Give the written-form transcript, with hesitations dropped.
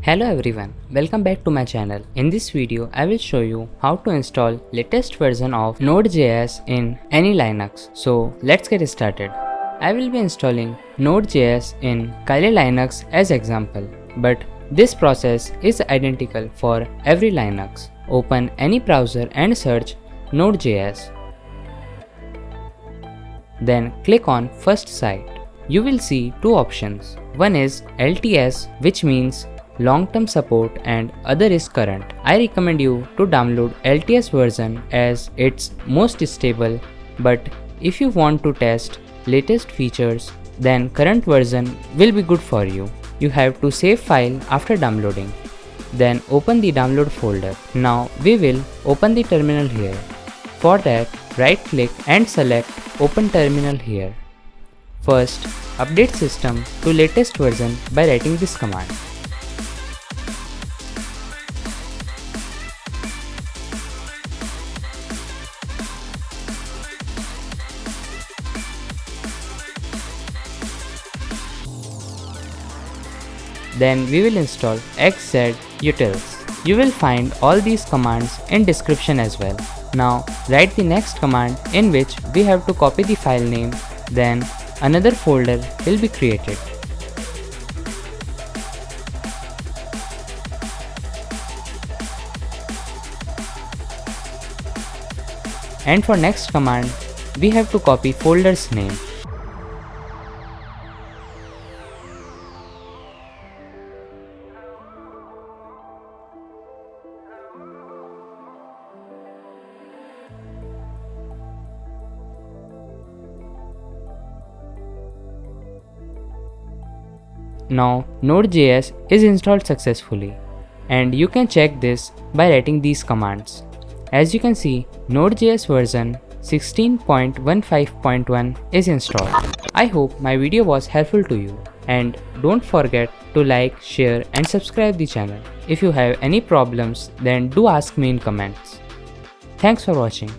Hello everyone, welcome back to my channel. In this video, I will show you how to install latest version of node.js in any Linux. So let's get started. I will be installing node.js in Kali Linux as example, but this process is identical for every Linux. Open any browser and search node.js. Then click on first site. You will see two options. One is LTS, which means long-term support, and other is current. I recommend you to download LTS version as it's most stable, but if you want to test latest features, then current version will be good for you. You have to save file after downloading. Then open the download folder. Now we will open the terminal here. For that, right click and select open terminal here. First, update system to latest version by writing this command. Then we will install xz-utils. You will find all these commands in description as well. Now write the next command in which we have to copy the file name, then another folder will be created. And for next command, we have to copy folder's name. Now node.js is installed successfully, and you can check this by writing these commands. As you can see, node.js version 16.15.1 is installed. I hope my video was helpful to you, and don't forget to like, share and subscribe the channel. If you have any problems, then do ask me in comments. Thanks for watching.